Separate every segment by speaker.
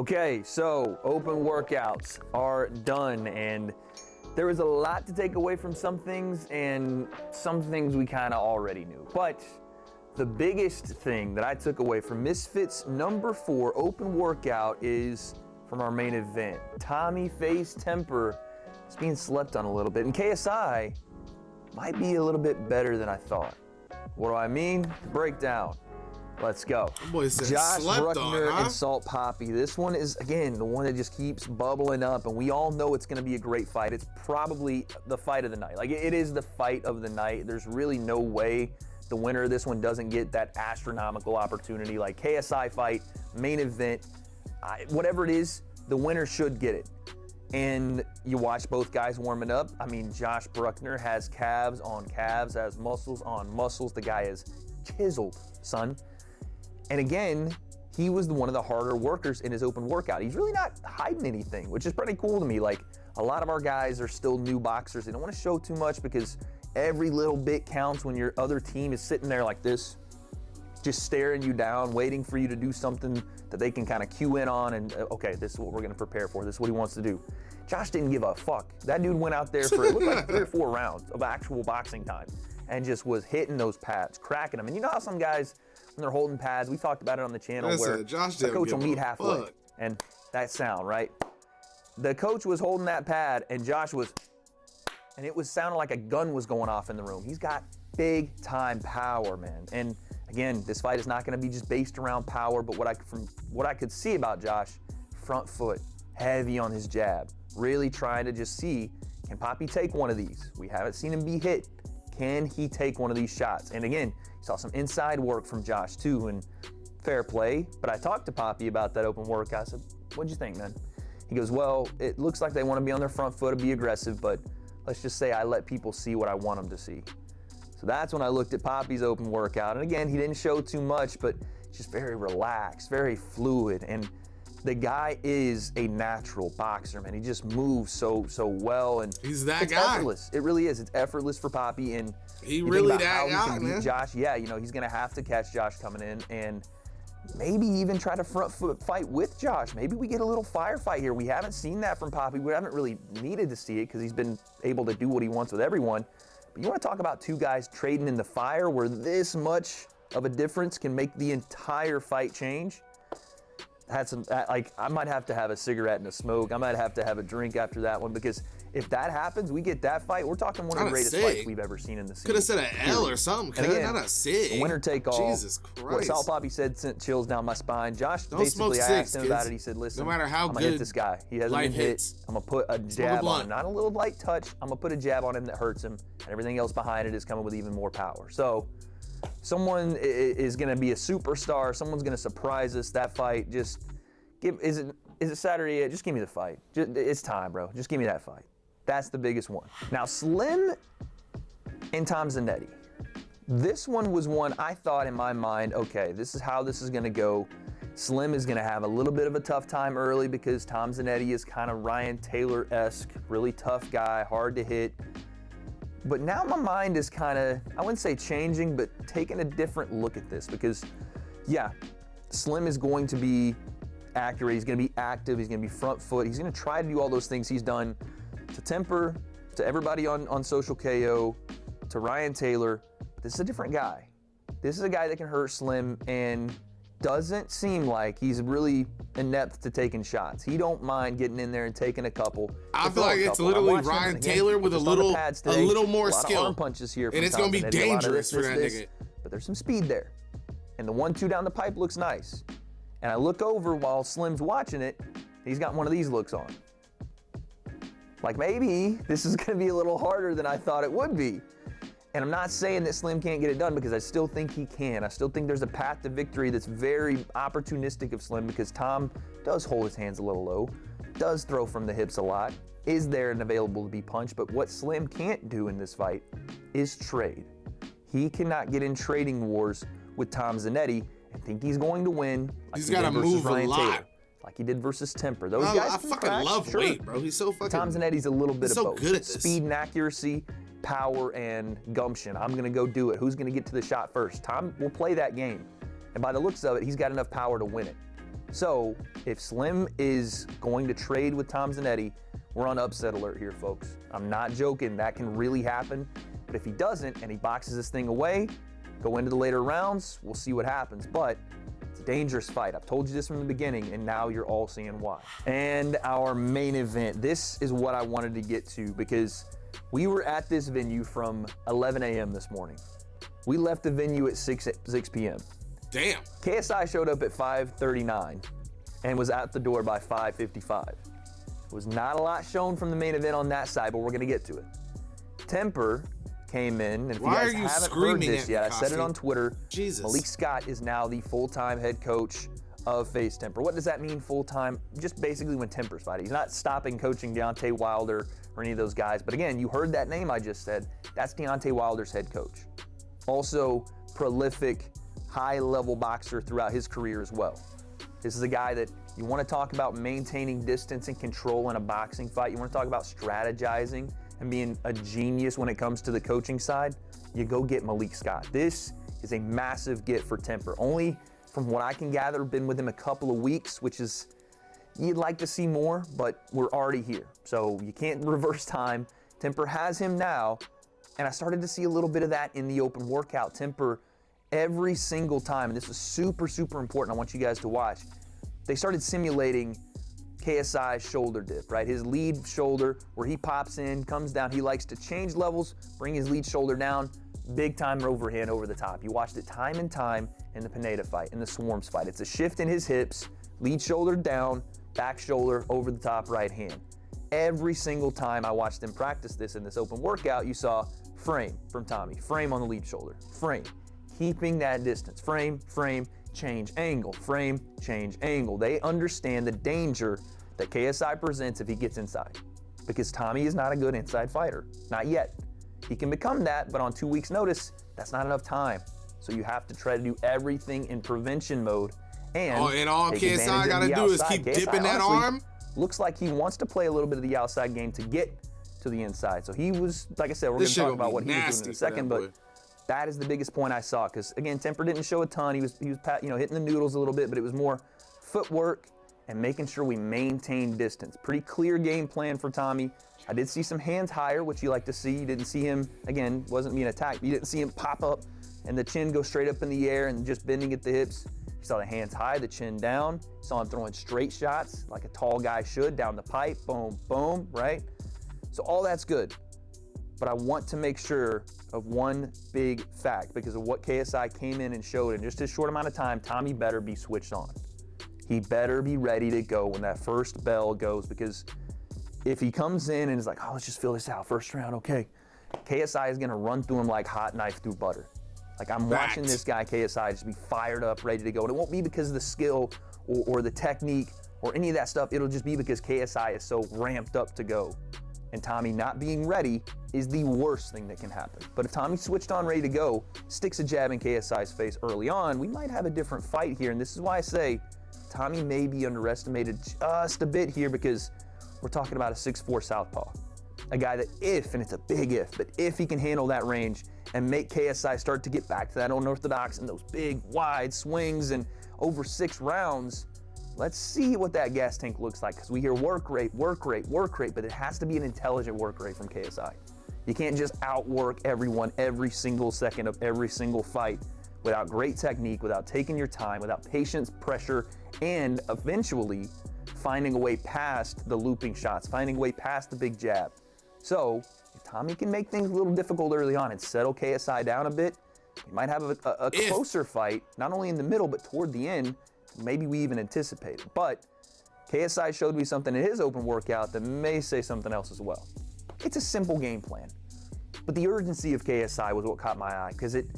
Speaker 1: Okay, so open workouts are done, and there was a lot to take away from some things, and some things we kind of already knew. But the biggest thing that I took away from Misfits number 4 open workout is from our main event. Tommy Face Temperrr is being slept on a little bit, and KSI might be a little bit better than I thought. What do I mean? Breakdown. Let's go. Josh Bruckner and Salt Poppy. This one is, again, the one that just keeps bubbling up, and we all know it's going to be a great fight. It's probably the fight of the night. Like, it is the fight of the night. There's really no way the winner of this one doesn't get that astronomical opportunity. Like, KSI fight, main event, whatever it is, the winner should get it. And you watch both guys warming up. I mean, Josh Bruckner has calves on calves, has muscles on muscles. The guy is chiseled, son. And again, he was one of the harder workers in his open workout. He's really not hiding anything, which is pretty cool to me. Like, a lot of our guys are still new boxers. They don't want to show too much because every little bit counts when your other team is sitting there like this, just staring you down, waiting for you to do something that they can kind of cue in on and, okay, this is what we're going to prepare for. This is what he wants to do. Josh didn't give a fuck. That dude went out there for, it looked like 3 or 4 rounds of actual boxing time and just was hitting those pads, cracking them. And you know how some guys, when they're holding pads, we talked about it on the channel, where the coach will meet halfway. And that sound, right? The coach was holding that pad and Josh was, and it was sounding like a gun was going off in the room. He's got big time power, man. And again, this fight is not going to be just based around power, but from what I could see about Josh, front foot, heavy on his jab, really trying to just see, can Poppy take one of these? We haven't seen him be hit. Can he take one of these shots? And again, you saw some inside work from Josh too, and fair play. But I talked to Poppy about that open workout. I said, what'd you think, man? He goes, well, it looks like they want to be on their front foot and be aggressive, but let's just say I let people see what I want them to see. So that's when I looked at Poppy's open workout. And again, he didn't show too much, but just very relaxed, very fluid. And the guy is a natural boxer, man. He just moves so well, and
Speaker 2: he's that
Speaker 1: it's
Speaker 2: guy.
Speaker 1: Effortless. It really is. It's effortless for Poppy, and
Speaker 2: he really that guy,
Speaker 1: man. Beat Josh, yeah, you know, he's gonna have to catch Josh coming in, and maybe even try to front foot fight with Josh. Maybe we get a little firefight here. We haven't seen that from Poppy. We haven't really needed to see it because he's been able to do what he wants with everyone. But you want to talk about 2 guys trading in the fire where this much of a difference can make the entire fight change? Had some, like, I might have to have a cigarette and a smoke. I might have to have a drink after that one, because if that happens, we get that fight, we're talking one of the greatest fights we've ever seen in the season.
Speaker 2: Could have said an L or something. Could have not a sig.
Speaker 1: Winner take all.
Speaker 2: Jesus Christ.
Speaker 1: What Salt Poppy said sent chills down my spine. Josh
Speaker 2: Don't
Speaker 1: basically
Speaker 2: smoke
Speaker 1: asked
Speaker 2: cigs,
Speaker 1: him
Speaker 2: kids.
Speaker 1: about it. He said, listen,
Speaker 2: no matter how
Speaker 1: I'm going to hit this guy. He hasn't been hit. I'm going to put a jab on him. Not a little light touch. I'm going to put a jab on him that hurts him, and everything else behind it is coming with even more power. So someone is going to be a superstar. Someone's going to surprise us. That fight, just is it Saturday yet? Just give me the fight. It's time, bro. Just give me that fight. That's the biggest one. Now, Slim and Tom Zanetti. This one was one I thought in my mind, okay, this is how this is going to go. Slim is going to have a little bit of a tough time early because Tom Zanetti is kind of Ryan Taylor-esque, really tough guy, hard to hit. But now my mind is kind of, I wouldn't say changing, but taking a different look at this, because, yeah, Slim is going to be accurate, he's going to be active, he's going to be front foot, he's going to try to do all those things he's done to Temperrr, to everybody on Social KO, to Ryan Taylor. This is a different guy. This is a guy that can hurt Slim and doesn't seem like he's really inept to taking shots. He don't mind getting in there and taking a couple.
Speaker 2: I feel like it's literally Ryan Taylor with a little more skill.
Speaker 1: Arm punches here,
Speaker 2: and it's going to be dangerous for that nigga.
Speaker 1: But there's some speed there. And the 1-2 down the pipe looks nice. And I look over while Slim's watching it, he's got one of these looks on. Like, maybe this is going to be a little harder than I thought it would be. And I'm not saying that Slim can't get it done, because I still think he can. I still think there's a path to victory that's very opportunistic of Slim, because Tom does hold his hands a little low, does throw from the hips a lot, is there and available to be punched. But what Slim can't do in this fight is trade. He cannot get in trading wars with Tom Zanetti and think he's going to win. Like
Speaker 2: he's got to move a lot.
Speaker 1: Like he did versus Temperrr. Those guys
Speaker 2: I fucking love weight, bro. He's so fucking...
Speaker 1: Tom Zanetti's a little bit of both.
Speaker 2: Good at this.
Speaker 1: Speed and accuracy, power and gumption. I'm going to go do it. Who's going to get to the shot first? Tom will play that game. And by the looks of it, he's got enough power to win it. So if Slim is going to trade with Tom Zanetti, we're on upset alert here, folks. I'm not joking, that can really happen. But if he doesn't and he boxes this thing away, go into the later rounds, we'll see what happens. But it's a dangerous fight. I've told you this from the beginning, and now you're all seeing why. And our main event. This is what I wanted to get to because we were at this venue from 11 a.m. this morning. We left the venue at 6 p.m.
Speaker 2: Damn.
Speaker 1: KSI showed up at 5:39 and was at the door by 5:55. Was not a lot shown from the main event on that side, but we're gonna get to it. Temperrr came in, and if you guys haven't heard this yet, I said it on Twitter.
Speaker 2: Jesus.
Speaker 1: Malik Scott is now the full-time head coach of FaZe Temperrr. What does that mean, full-time? Just basically when Temperrr's fighting. He's not stopping coaching Deontay Wilder or any of those guys, but again, you heard that name I just said. That's Deontay Wilder's head coach. Also prolific, high-level boxer throughout his career as well. This is a guy that you want to talk about maintaining distance and control in a boxing fight. You want to talk about strategizing and being a genius when it comes to the coaching side. You go get Malik Scott. This is a massive get for Temperrr. Only from what I can gather, been with him a couple of weeks, which is, you'd like to see more, but we're already here. So you can't reverse time. Temperrr has him now, and I started to see a little bit of that in the open workout. Temperrr, every single time, and this is super, super important, I want you guys to watch, they started simulating KSI's shoulder dip, right? His lead shoulder, where he pops in, comes down, he likes to change levels, bring his lead shoulder down, big time overhand over the top. You watched it time and time in the Pineda fight, in the Swarms fight. It's a shift in his hips, lead shoulder down, back shoulder over the top right hand. Every single time I watched him practice this in this open workout, you saw frame from Tommy, frame on the lead shoulder, frame, keeping that distance, frame, change angle, frame, change angle. They understand the danger that KSI presents if he gets inside, because Tommy is not a good inside fighter, not yet. He can become that, but on 2 weeks notice, that's not enough time. So you have to try to do everything in prevention mode and
Speaker 2: all KSI got to do is keep dipping that arm.
Speaker 1: Looks like he wants to play a little bit of the outside game to get to the inside. So he was, like I said, we're going to talk about what he was doing in a second, but that is the biggest point I saw, because again, Temperrr didn't show a ton. He was hitting the noodles a little bit, but it was more footwork and making sure we maintain distance. Pretty clear game plan for Tommy. I did see some hands higher, which you like to see. You didn't see him, again, wasn't being attacked, but you didn't see him pop up and the chin go straight up in the air and just bending at the hips. You saw the hands high, the chin down. You saw him throwing straight shots like a tall guy should, down the pipe, boom, boom, right? So all that's good. But I want to make sure of one big fact, because of what KSI came in and showed in just a short amount of time. Tommy better be switched on. He better be ready to go when that first bell goes, because if he comes in and is like, oh, let's just fill this out, first round, okay. KSI is gonna run through him like hot knife through butter. Like, I'm watching this guy, KSI, just be fired up, ready to go. And it won't be because of the skill or the technique or any of that stuff. It'll just be because KSI is so ramped up to go. And Tommy not being ready is the worst thing that can happen. But if Tommy switched on, ready to go, sticks a jab in KSI's face early on, we might have a different fight here. And this is why I say Tommy may be underestimated just a bit here, because we're talking about a 6'4" southpaw. A guy that if, and it's a big if, but if he can handle that range and make KSI start to get back to that unorthodox and those big, wide swings and over 6 rounds, let's see what that gas tank looks like, because we hear work rate, but it has to be an intelligent work rate from KSI. You can't just outwork everyone every single second of every single fight without great technique, without taking your time, without patience, pressure, and eventually finding a way past the looping shots, finding a way past the big jab. So if Tommy can make things a little difficult early on and settle KSI down a bit, we might have a closer fight, not only in the middle, but toward the end. Maybe we even anticipated. But KSI showed me something in his open workout that may say something else as well. It's a simple game plan, but the urgency of KSI was what caught my eye, because it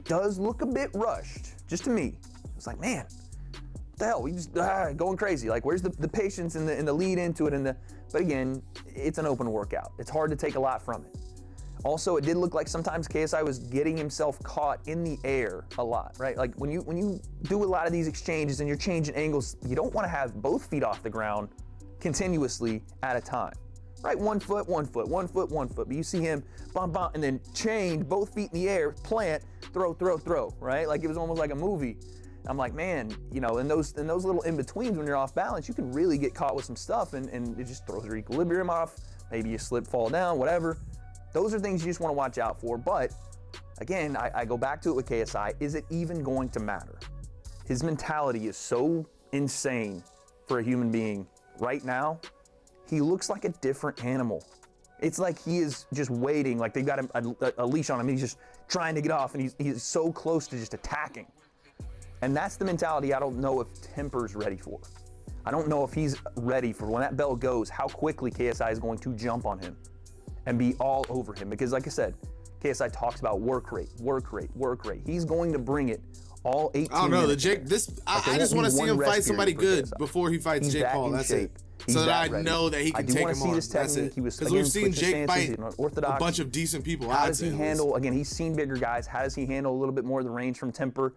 Speaker 1: does look a bit rushed, just to me. It was like, man, what the hell? We just going crazy. Like, where's the patience and the lead into it? But again, it's an open workout. It's hard to take a lot from it. Also, it did look like sometimes KSI was getting himself caught in the air a lot, right? Like when you do a lot of these exchanges and you're changing angles, you don't want to have both feet off the ground continuously at a time, right? One foot, one foot, one foot, one foot. But you see him bump, bump, and then chained, both feet in the air, plant, throw, right? Like it was almost like a movie. I'm like, man, you know, in those little in-betweens when you're off balance, you can really get caught with some stuff and it just throws your equilibrium off. Maybe you slip, fall down, whatever. Those are things you just want to watch out for. But again, I go back to it with KSI. Is it even going to matter? His mentality is so insane for a human being right now. He looks like a different animal. It's like he is just waiting, like they've got a leash on him. He's just trying to get off, and he's so close to just attacking. And that's the mentality I don't know if Temperrr's ready for. I don't know if he's ready for when that bell goes, how quickly KSI is going to jump on him and be all over him. Because like I said, KSI talks about work rate, work rate, work rate. He's going to bring it all 18
Speaker 2: I don't know,
Speaker 1: minutes.
Speaker 2: I just want to see him fight somebody good before he fights Jake Paul. That's it. So that I know that he can take him on. That's it. Because we've seen Jake fight a bunch of decent people.
Speaker 1: How does he handle, again, he's seen bigger guys. How does he handle a little bit more of the range from Temperrr?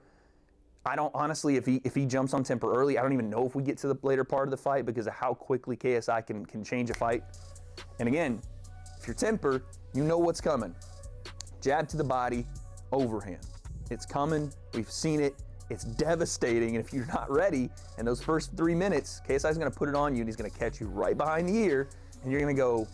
Speaker 1: I don't, honestly, if he jumps on Temperrr early, I don't even know if we get to the later part of the fight because of how quickly KSI can change a fight. And again, if you're Temperrr, you know what's coming. Jab to the body, overhand. It's coming, we've seen it, it's devastating, and if you're not ready in those first 3 minutes, KSI's gonna put it on you and he's gonna catch you right behind the ear, and you're gonna go,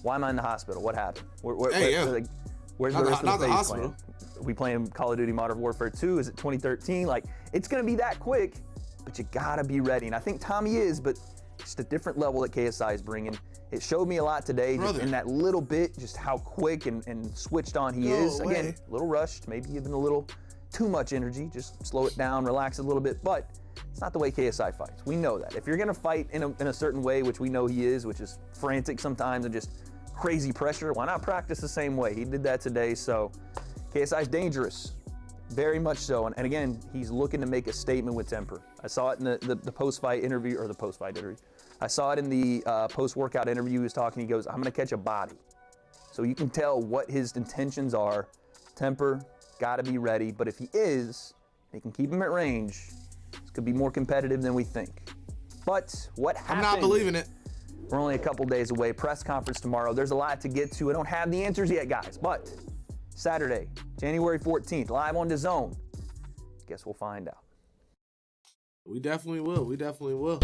Speaker 1: why am I in the hospital? What happened? Where's the rest of the phase plan? We playing Call of Duty Modern Warfare 2? Is it 2013? Like, it's gonna be that quick, but you gotta be ready. And I think Tommy is, but just a different level that KSI is bringing. It showed me a lot today, just in that little bit, just how quick and switched on he is. Again, a little rushed, maybe even a little too much energy. Just slow it down, relax a little bit, but it's not the way KSI fights. We know that. If you're gonna fight in a certain way, which we know he is, which is frantic sometimes and just crazy pressure, why not practice the same way? He did that today, so KSI's dangerous, very much so. And again, he's looking to make a statement with Temperrr. I saw it in the post-fight interview, or the post-fight interview. I saw it in the post-workout interview. He was talking, he goes, I'm gonna catch a body. So you can tell what his intentions are. Temperrr, gotta be ready, but if he is, he can keep him at range. This could be more competitive than we think. But what happened?
Speaker 2: I'm not believing it.
Speaker 1: We're only a couple days away. Press conference tomorrow. There's a lot to get to. I don't have the answers yet, guys, but Saturday, January 14th, live on DAZN. Guess we'll find out.
Speaker 2: We definitely will. We definitely will.